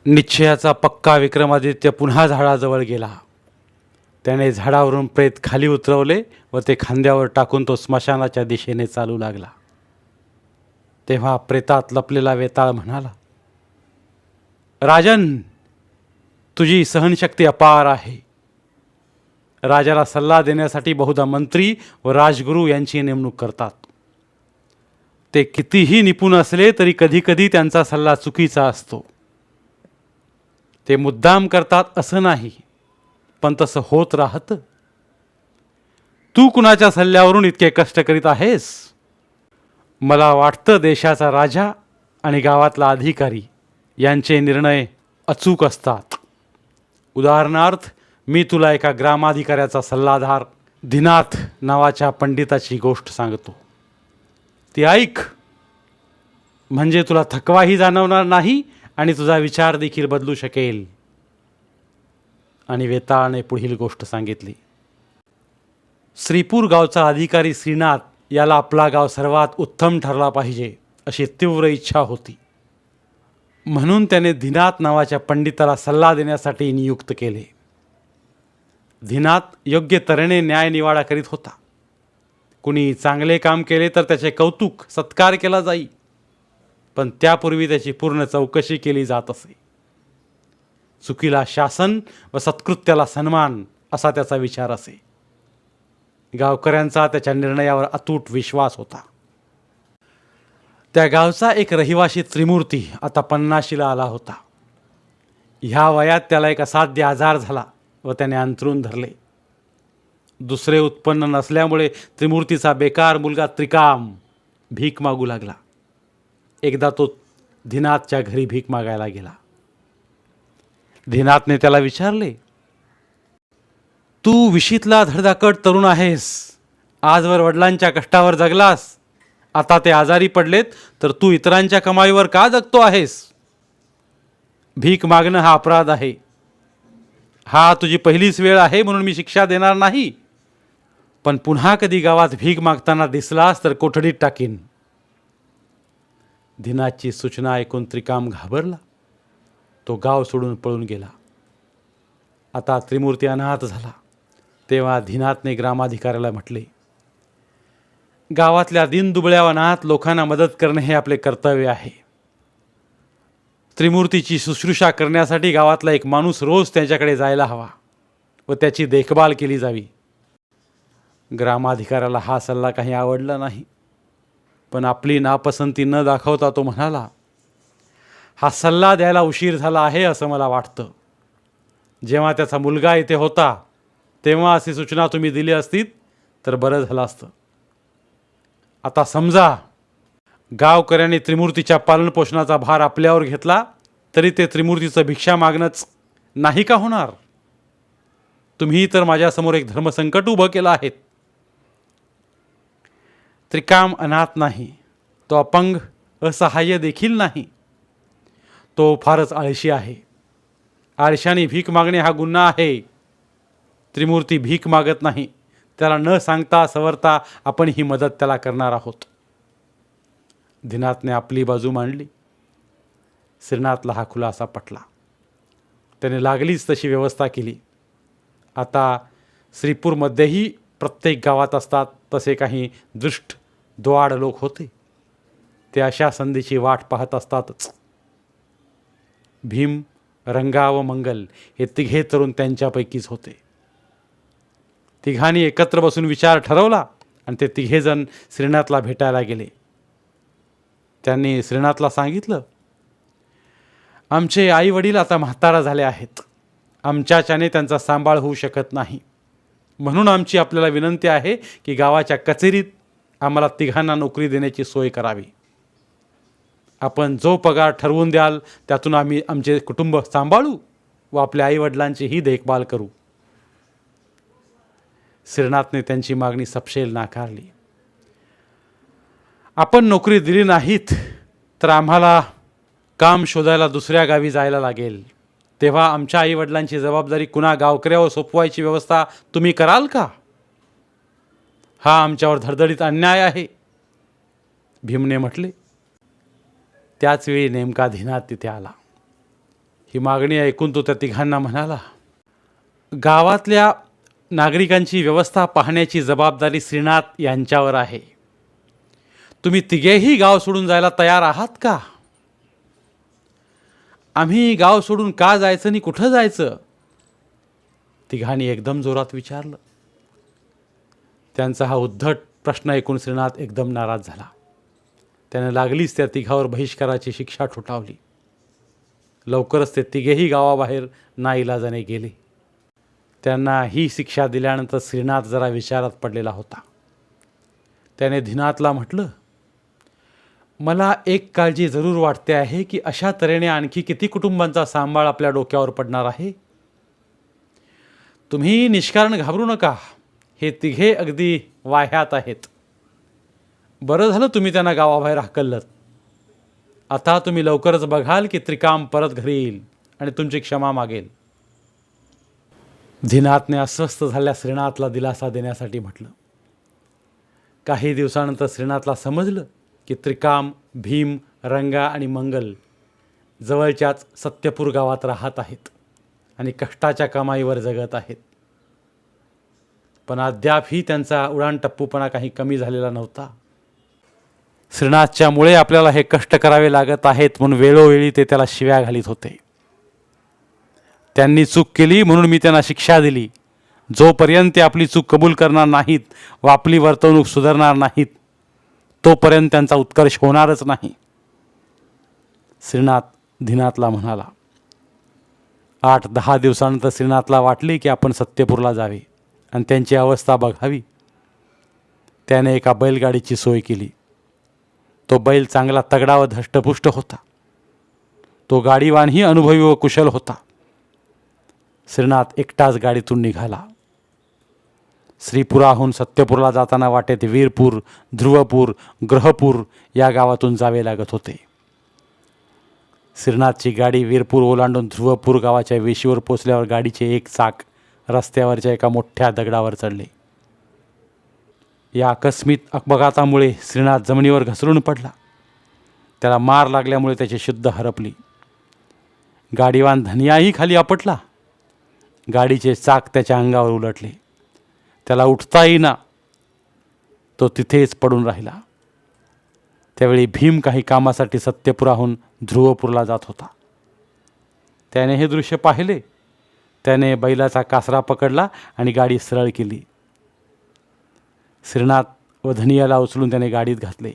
निश्चयाचा पक्का विक्रमादित्य पुन्हा झाडाजवळ गेला. त्याने झाडावरून प्रेत खाली उतरवले व ते खांद्यावर टाकून तो स्मशानाच्या दिशेने चालू लागला. तेव्हा प्रेतात लपलेला वेताळ म्हणाला, राजन, तुझी सहनशक्ती अपार आहे. राजाला सल्ला देण्यासाठी बहुधा मंत्री व राजगुरू यांची नेमणूक करतात. ते कितीही निपुण असले तरी कधीकधी त्यांचा सल्ला चुकीचा असतो. ते मुद्दाम करतात असं नाही, पण तसं होत राहतं. तू कुणाच्या सल्ल्यावरून इतके कष्ट करीत आहेस? मला वाटतं देशाचा राजा आणि गावातला अधिकारी यांचे निर्णय अचूक असतात. उदाहरणार्थ, मी तुला एका ग्रामाधिकाऱ्याचा सल्लाधार दिनाथ नावाच्या पंडिताची गोष्ट सांगतो. ती ऐक, म्हणजे तुला थकवाही जाणवणार नाही आणि तुझा विचार देखील बदलू शकेल. आणि वेताळाने पुढील गोष्ट सांगितली. श्रीपूर गावचा अधिकारी श्रीनाथ याला आपला गाव सर्वात उत्तम ठरला पाहिजे अशी तीव्र इच्छा होती. म्हणून त्याने दिनाथ नावाच्या पंडिताला सल्ला देण्यासाठी नियुक्त केले. दिनाथ योग्य तऱ्हेने न्यायनिवाडा करीत होता. कुणी चांगले काम केले तर त्याचे कौतुक सत्कार केला जाई, पण त्यापूर्वी त्याची पूर्ण चौकशी केली जात असे. चुकीला शासन व सत्कृत्याला सन्मान असा त्याचा विचार असे. गावकऱ्यांचा त्याच्या निर्णयावर अतूट विश्वास होता. त्या गावचा एक रहिवासी त्रिमूर्ती आता 50शीला आला होता. ह्या वयात त्याला एक असाध्य आजार झाला व त्याने अंथरूण धरले. दुसरे उत्पन्न नसल्यामुळे त्रिमूर्तीचा बेकार मुलगा त्रिकाम भीक मागू लागला. एकदा तो दिनाथच्या घरी भीक मागायला गेला. दिनाथने त्याला विचारले, तू विशीतला धडधाकट तरुण आहेस. आजवर वडिलांच्या कष्टावर जगलास. आता ते आजारी पडलेत तर तू इतरांच्या कमाईवर का जगतो आहेस? भीक मागणं हा अपराध आहे. हा तुझी पहिलीच वेळ आहे म्हणून मी शिक्षा देणार नाही, पण पुन्हा कधी गावात भीक मागताना दिसलास तर कोठडीत टाकीन. दिनाथची सूचना ऐकून त्रिकाम घाबरला. तो गाव सोडून पळून गेला. आता त्रिमूर्ती अनाथ झाला. तेव्हा दिनाथने ग्रामाधिकाऱ्याला म्हटले, गावातल्या दीनदुबळ्या अनाथ लोकांना मदत करणे हे आपले कर्तव्य आहे. त्रिमूर्तीची शुश्रूषा करण्यासाठी गावातला एक माणूस रोज त्याच्याकडे जायला हवा व त्याची देखभाल केली जावी. ग्रामाधिकाऱ्याला हा सल्ला काही आवडला नाही, पण आपली नापसंती न दाखवता तो म्हणाला, हा सल्ला द्यायला उशीर झाला आहे असं मला वाटतं. जेव्हा त्याचा मुलगा इथे होता तेव्हा अशी सूचना तुम्ही दिली असतीत तर बरं झालं असतं. आता समजा, गावकऱ्यांनी त्रिमूर्तीच्या पालनपोषणाचा भार आपल्यावर घेतला तरी ते त्रिमूर्तीचं भिक्षा मागणंच नाही का होणार? तुम्ही तर माझ्यासमोर एक धर्मसंकट उभं केलं आहे. त्रिकाम अनाथ नाही, तो अपंग असहाय्य देखील नाही. तो फारच आळशी आहे. आळशाने भीक मागणे हा गुन्हा आहे. त्रिमूर्ती भीक मागत नाही. त्याला न सांगता सवरता आपण ही मदत त्याला करणार आहोत. दिनाथने आपली बाजू मांडली. श्रीनाथला हा खुलासा पटला. त्याने लागलीच तशी व्यवस्था केली. आता श्रीपूरमध्येही प्रत्येक गावात असतात तसे काही दृष्ट द्वाड लोक होते. ते अशा संधीची वाट पाहत असतातच. भीम, रंगा व मंगल हे तिघे तरुण त्यांच्यापैकीच होते. तिघांनी एकत्र बसून विचार ठरवला आणि ते तिघेजण श्रीनाथला भेटायला गेले. त्यांनी श्रीनाथला सांगितलं, आमचे आई वडील आता म्हातारा झाले आहेत. आमच्याच्याने त्यांचा सांभाळ होऊ शकत नाही. म्हणून आमची आपल्याला विनंती आहे की गावाच्या कचेरीत आम्हाला तिघांना नोकरी देण्याची सोय करावी. आपण जो पगार ठरवून द्याल त्यातून आम्ही आमचे कुटुंब सांभाळू व आपल्या आईवडिलांचीही देखभाल करू. श्रीनाथने त्यांची मागणी सपशेल नाकारली. आपण नोकरी दिली नाहीत तर आम्हाला काम शोधायला दुसऱ्या गावी जायला लागेल. तेव्हा आमच्या आईवडिलांची जबाबदारी कुणा गावकऱ्यावर सोपवायची व्यवस्था तुम्ही कराल का? हा आमच्यावर धडधडीत अन्याय आहे, भीमने म्हटले. त्याच वेळी नेमका दिनाथ तिथे आला. ही मागणी ऐकून तो त्या तिघांना म्हणाला, गावातल्या नागरिकांची व्यवस्था पाहण्याची जबाबदारी श्रीनाथ यांच्यावर आहे. तुम्ही तिघेही गाव सोडून जायला तयार आहात का? आम्ही गाव सोडून का जायचं आणि कुठं जायचं? तिघांनी एकदम जोरात विचारलं. त्यांचा हा उद्धट प्रश्न ऐकून श्रीनाथ एकदम नाराज झाला. त्याने लागलीच त्या तिघावर बहिष्काराची शिक्षा ठोठावली. लवकरच ते तिघेही गावाबाहेर नाईलाजाने गेले. त्यांना ही शिक्षा दिल्यानंतर श्रीनाथ जरा विचारात पडलेला होता. त्याने धीनाथला म्हटलं, मला एक काळजी जरूर वाटते आहे की अशा तऱ्हेने आणखी किती कुटुंबांचा सांभाळ आपल्या डोक्यावर पडणार आहे. तुम्ही निष्कारण घाबरू नका. हे तिघे अगदी वाह्यात आहेत. बरं झालं तुम्ही त्यांना गावाबाहेर हाकललं. आता तुम्ही लवकरच बघाल की त्रिकाम परत घरी येईल आणि तुमची क्षमा मागेल. धीनाथने अस्वस्थ झालेल्या श्रीनाथला दिलासा देण्यासाठी म्हटलं. काही दिवसानंतर श्रीनाथला समजलं की त्रिकाम, भीम, रंगा आणि मंगल जवळच्याच सत्यपूर गावात राहत आहेत आणि कष्टाच्या कमाईवर जगत आहेत. पण अद्यापही त्यांचा उडाणटप्पूपणा काही कमी झालेला नव्हता. श्रीनाथच्यामुळे आपल्याला हे कष्ट करावे लागत आहेत म्हणून वेळोवेळी ते त्याला शिव्या घालीत होते. त्यांनी चूक केली म्हणून मी त्यांना शिक्षा दिली. जोपर्यंत ते आपली चूक कबूल करणार नाहीत व आपली वर्तवणूक सुधारणार नाहीत तोपर्यंत त्यांचा उत्कर्ष होणारच नाही. श्रीनाथ धीनाथला म्हणाला. 8-10 दिवसानंतर श्रीनाथला वाटले की आपण सत्यपूरला जावे आणि त्यांची अवस्था बघावी. त्याने एका बैलगाडीची सोय केली. तो बैल चांगला तगडा व धष्टपुष्ट होता. तो गाडीवानही अनुभवी व कुशल होता. श्रीनाथ एकटाच गाडीतून निघाला. श्रीपुराहून सत्यपूरला जाताना वाटेत वीरपूर, ध्रुवपूर, ग्रहपूर या गावातून जावे लागत होते. श्रीनाथची गाडी वीरपूर ओलांडून ध्रुवपूर गावाच्या वेशीवर पोचल्यावर गाडीचे एक चाक रस्त्यावरच्या एका मोठ्या दगडावर चढले. या आकस्मिक अपघातामुळे श्रीनाथ जमिनीवर घसरून पडला. त्याला मार लागल्यामुळे त्याची शुद्ध हरपली. गाडीवान धनियाही खाली आपटला. गाडीचे चाक त्याच्या अंगावर उलटले. त्याला उठता येईना. तो तिथेच पडून राहिला. त्यावेळी भीम काही कामासाठी सत्यपुराहून ध्रुवपूरला जात होता. त्याने हे दृश्य पाहिले. त्याने बैलाचा कासरा पकडला आणि गाडी सरळ केली. श्रीनाथ व धनियाला उचलून त्याने गाडीत घातले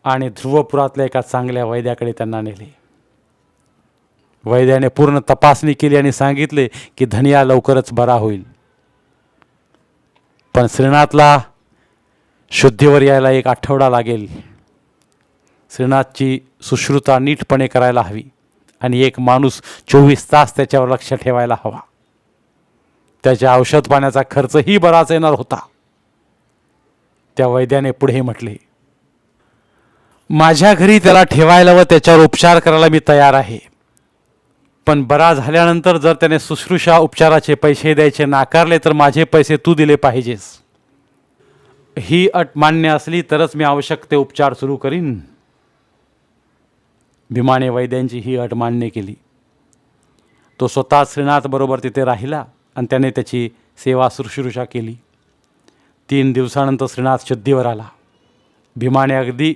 आणि ध्रुवपुरातल्या एका चांगल्या वैद्याकडे त्यांना नेले. वैद्याने पूर्ण तपासणी केली आणि सांगितले की धनिया लवकरच बरा होईल. पण श्रीनाथला शुद्धीवर यायला 1 आठवडा लागेल. श्रीनाथची सुश्रुता नीटपणे करायला हवी आणि एक माणूस 24 तास त्याच्यावर लक्ष ठेवायला हवा. त्याच्या औषध पाण्याचा खर्चही बराच येणार होता. त्या वैद्याने पुढे म्हटले, माझ्या घरी त्याला ठेवायला व त्याच्यावर उपचार करायला मी तयार आहे. पण बरा झाल्यानंतर जर त्याने शुश्रूषा उपचाराचे पैसे द्यायचे नाकारले तर माझे पैसे तू दिले पाहिजेस. ही अट मान्य असली तरच मी आवश्यक ते उपचार सुरू करीन. भीमाने वैद्यांची ही अट मान्य केली. तो स्वतः श्रीनाथबरोबर तिथे राहिला आणि त्याने त्याची सेवा शुश्रूषा केली. 3 दिवसानंतर श्रीनाथ शुद्धीवर आला. भीमाने अगदी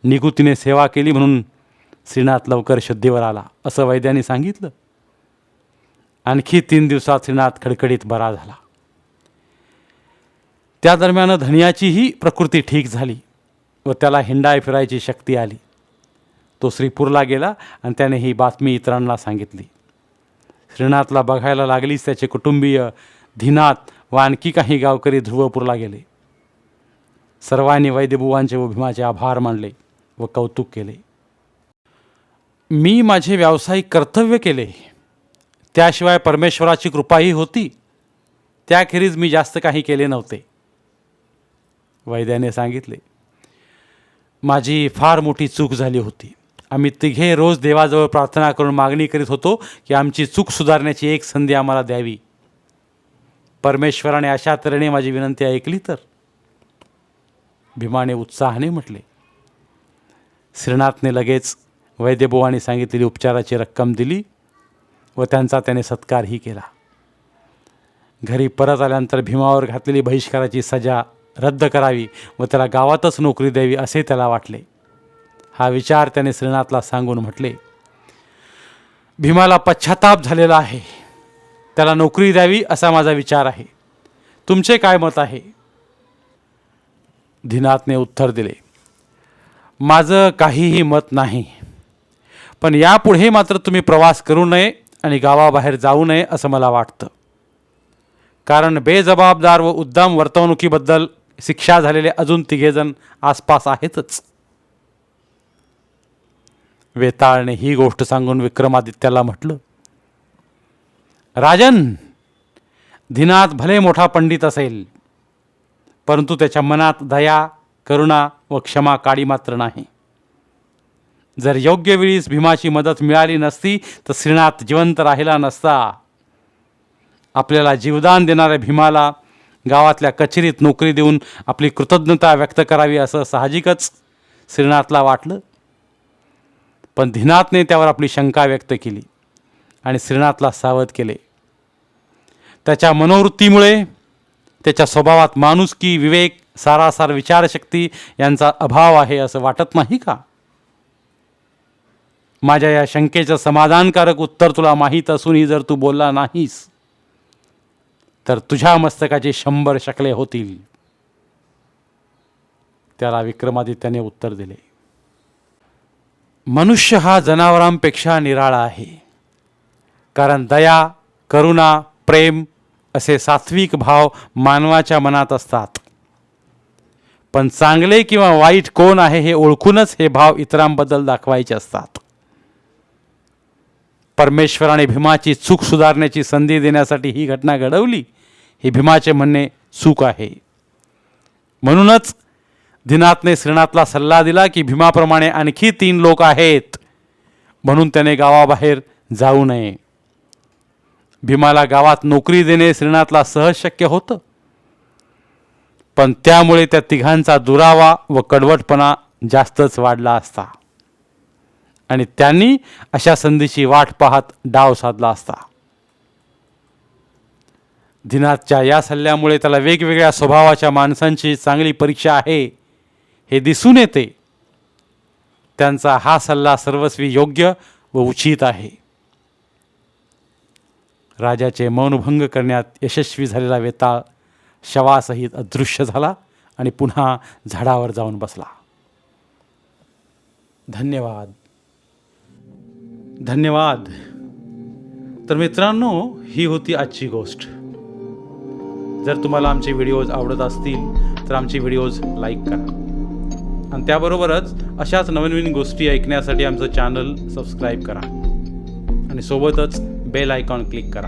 निगुतीने सेवा केली म्हणून श्रीनाथ लवकर शुद्धीवर आला असं वैद्यांनी सांगितलं. आणखी 3 दिवसात श्रीनाथ खडखडीत बरा झाला. त्या दरम्यान धनियाचीही प्रकृती ठीक झाली व त्याला हिंडाय फिरायची शक्ती आली. तो श्रीपूरला गेला आणि त्याने ही बातमी इतरांना सांगितली. श्रीनाथला बघायला लागलीच त्याचे कुटुंबीय, धीनाथ व आणखी काही गावकरी ध्रुवपूरला गेले. सर्वांनी वैद्यबुवांचे व भीमाचे आभार मानले व कौतुक केले. मी माझे व्यावसायिक कर्तव्य केले, त्याशिवाय परमेश्वराची कृपाही होती. त्याखेरीज मी जास्त काही केले नव्हते. वैद्याने सांगितले, माझी फार मोठी चूक झाली होती. आम्ही तिघे रोज देवाजवळ प्रार्थना करून मागणी करीत होतो की आमची चूक सुधारण्याची एक संधी आम्हाला द्यावी. परमेश्वराने अशा तऱ्हेने माझी विनंती ऐकली तर. भीमाने उत्साहाने म्हटले. श्रीनाथने लगेच वैद्यबुवांनी सांगितलेली उपचाराची रक्कम दिली व त्यांचा त्याने सत्कारही केला. घरी परत आल्यानंतर भीमावर घातलेली बहिष्काराची सजा रद्द करावी व त्याला गावातच नोकरी द्यावी असे त्याला वाटले. हा विचार त्याने श्रीनाथला सांगून म्हटले, भीमाला पश्चाताप झालेला आहे, त्याला नोकरी द्यावी असा माझा विचार आहे. तुमचे काय मत आहे? धीनाथने उत्तर दिले, माझं काहीही मत नाही, पण यापुढे मात्र तुम्ही प्रवास करू नये आणि गावाबाहेर जाऊ नये असं मला वाटतं. कारण बेजबाबदार व उद्दाम वर्तवणुकीबद्दल शिक्षा झालेले अजून 3 जण आसपास आहेतच. वेताळने ही गोष्ट सांगून विक्रमादित्याला म्हटलं, राजन, धीनाथ भले मोठा पंडित असेल, परंतु त्याच्या मनात दया, करुणा व क्षमा काडी मात्र नाही. जर योग्य वेळीस भीमाची मदत मिळाली नसती तर श्रीनाथ जिवंत राहिला नसता. आपल्याला जीवदान देणाऱ्या भीमाला गावातल्या कचेरीत नोकरी देऊन आपली कृतज्ञता व्यक्त करावी असं साहजिकच श्रीनाथला वाटलं. पण धीनाथने त्यावर आपली शंका व्यक्त केली आणि श्रीनाथला सावध केले. त्याच्या मनोवृत्तीमुळे त्याच्या स्वभावात माणुसकी, विवेक, सारासार विचारशक्ती यांचा अभाव आहे असं वाटत नाही का? माझ्या या शंकेचं समाधानकारक उत्तर तुला माहीत असूनही जर तू बोलला नाहीस तर तुझ्या मस्तकाचे 100 शकले होतील. त्याला विक्रमादित्याने उत्तर दिले, मनुष्य हा जनावरांपेक्षा निराळा आहे. कारण दया, करुणा, प्रेम असे सात्विक भाव मानवाच्या मनात असतात. पण चांगले किंवा वाईट कोण आहे हे ओळखूनच हे भाव इतरांबद्दल दाखवायचे असतात. परमेश्वराने भीमाची चूक सुधारण्याची संधी देण्यासाठी ही घटना घडवली हे भीमाचे म्हणणे चूक आहे. म्हणूनच धीनाथने श्रीनाथला सल्ला दिला की भीमाप्रमाणे आणखी 3 लोक आहेत, म्हणून त्याने गावाबाहेर जाऊ नये. भीमाला गावात नोकरी देणे श्रीनाथला सहज शक्य होतं, पण त्यामुळे त्या तिघांचा दुरावा व कडवटपणा जास्तच वाढला असता आणि त्यांनी अशा संधीची वाट पाहत डाव साधला असता. धीनाथच्या या सल्ल्यामुळे त्याला वेगवेगळ्या स्वभावाच्या माणसांची चांगली परीक्षा आहे हे दिसून येते. त्यांचा हा सल्ला सर्वस्वी योग्य व उचित आहे. राजाचे मौनभंग करण्यात यशस्वी झालेला वेताळ शवासहित अदृश्य झाला आणि पुन्हा झाडावर जाऊन बसला. धन्यवाद. धन्यवाद. तर मित्रांनो, ही होती आजची गोष्ट. जर तुम्हाला आमचे व्हिडिओज आवडत असतील तर आमचे व्हिडिओज लाईक करा आणि त्याबरोबरच अशाच नवीन गोष्टी ऐकण्यासाठी आमचं चॅनल सबस्क्राईब करा आणि सोबतच बेल आयकॉन क्लिक करा.